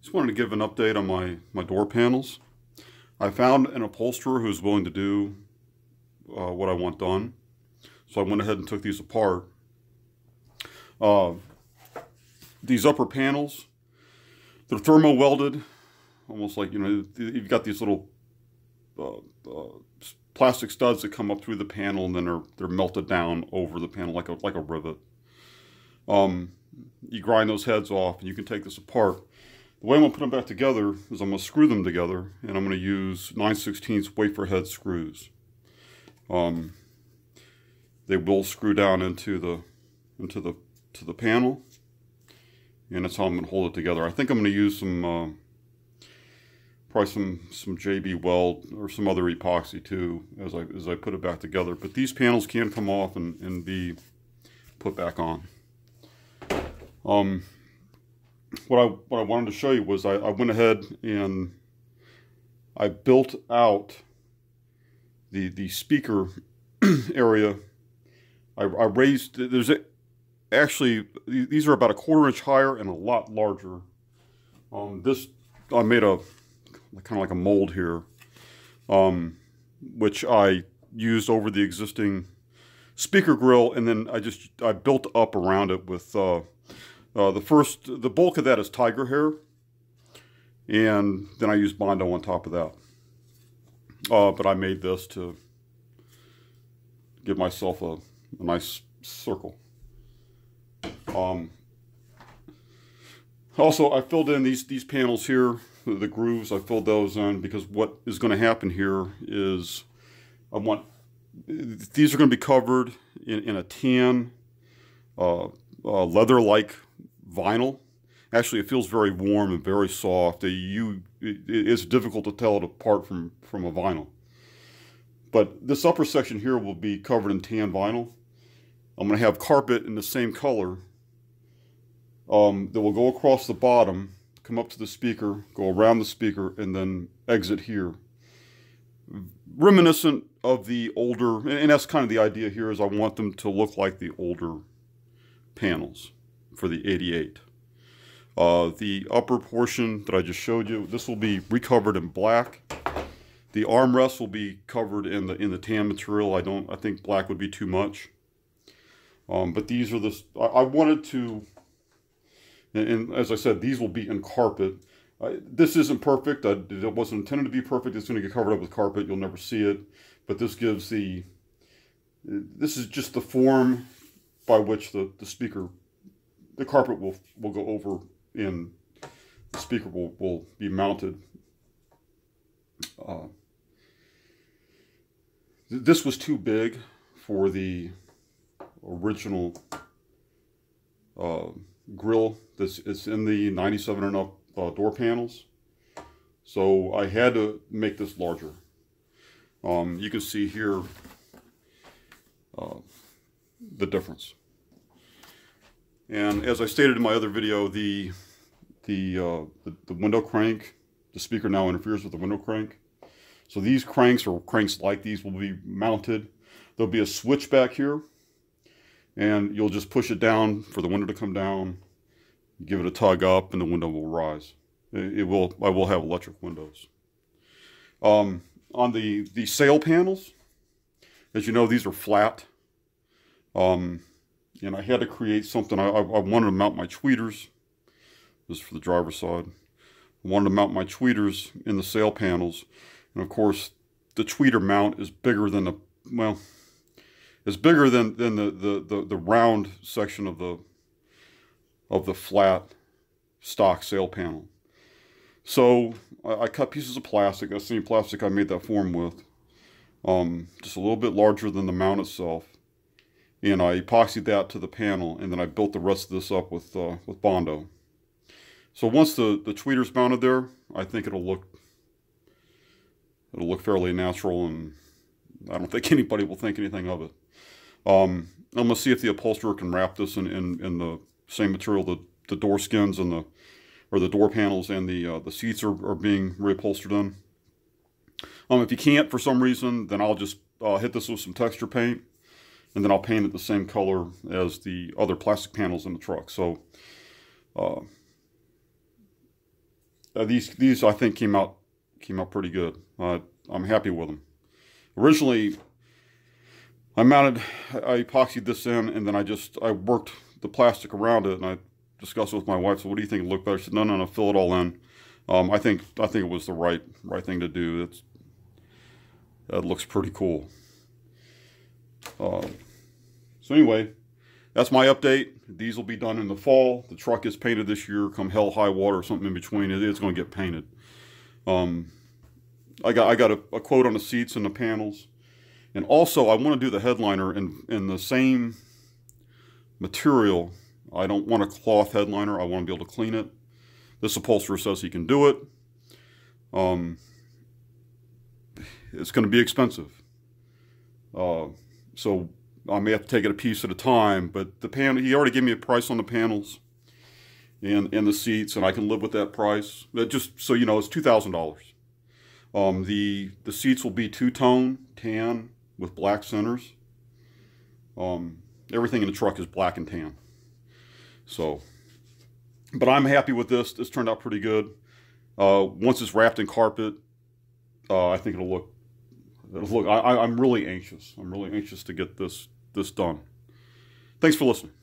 Just wanted to give an update on my door panels. I found an upholsterer who's willing to do what I want done. So I went ahead and took these apart. These upper panels, they're thermo welded, almost like, you've got these little plastic studs that come up through the panel, and then they're melted down over the panel like a rivet. You grind those heads off, and you can take this apart. The way I'm going to put them back together is I'm going to screw them together, and I'm going to use 9/16 wafer head screws. They will screw down into the panel, and that's how I'm going to hold it together. I think I'm going to use some probably some JB Weld or some other epoxy too as I put it back together. But these panels can come off and be put back on. What I wanted to show you was I went ahead and I built out the speaker area. I raised, actually these are about a 1/4 inch higher and a lot larger. I made a kind of like a mold here, which I used over the existing speaker grill, and then I built up around it with the bulk of that is tiger hair, and then I used Bondo on top of that. But I made this to give myself a nice circle. Also, I filled in these panels here, the grooves. I filled those in because what is going to happen here is these are going to be covered in a tan leather-like vinyl. Actually, it feels very warm and very soft. It's difficult to tell it apart from a vinyl. But this upper section here will be covered in tan vinyl. I'm going to have carpet in the same color that will go across the bottom, come up to the speaker, go around the speaker, and then exit here. Reminiscent of the older, and that's kind of the idea here, is I want them to look like the older panels for the 88. The upper portion that I just showed you, this will be recovered in black. The armrest will be covered in the tan material. I think black would be too much. But these are I wanted to, and as I said, these will be in carpet. This isn't perfect. It wasn't intended to be perfect. It's going to get covered up with carpet. You'll never see it. But this gives this is just the form by which the carpet will go over, and the speaker will be mounted. This was too big for the original grill. It's in the 97 and up door panels, so I had to make this larger. You can see here the difference. And as I stated in my other video, the window crank, the speaker now interferes with the window crank. So these cranks, or cranks like these, will be mounted. There'll be a switch back here, and you'll just push it down for the window to come down, give it a tug up, and the window will rise. I will have electric windows. On the sail panels, as you know, these are flat. And I had to create something. I wanted to mount my tweeters. This is for the driver's side. I wanted to mount my tweeters in the sail panels. And of course, the tweeter mount is bigger than it's bigger than the round section of the flat stock sail panel. So I cut pieces of plastic. That's the same plastic I made that form with. Just a little bit larger than the mount itself. And I epoxied that to the panel, and then I built the rest of this up with Bondo. So once the tweeter's mounted there, I think it'll look fairly natural, and I don't think anybody will think anything of it. I'm gonna see if the upholsterer can wrap this in the same material that the door skins and the door panels and the seats are being reupholstered in. If you can't for some reason, then I'll just hit this with some texture paint, and then I'll paint it the same color as the other plastic panels in the truck. So These I think came out pretty good. I'm happy with them. Originally, I epoxied this in, and then I worked the plastic around it, and I discussed it with my wife. So, what do you think would look better? She said, no, fill it all in. I think it was the right thing to do. That looks pretty cool. So anyway, that's my update. These will be done in the fall. The truck is painted this year. Come hell, high water, or something in between, it's going to get painted. I got a quote on the seats and the panels. And also, I want to do the headliner in the same material. I don't want a cloth headliner. I want to be able to clean it. This upholsterer says he can do it. It's going to be expensive. So I may have to take it a piece at a time. But the panel, he already gave me a price on the panels and the seats, and I can live with that price. Just so you know, it's $2,000. The seats will be two-tone tan with black centers. Everything in the truck is black and tan. So, but I'm happy with this. This turned out pretty good. Once it's wrapped in carpet, I think it'll look. I'm really anxious. I'm really anxious to get this done. Thanks for listening.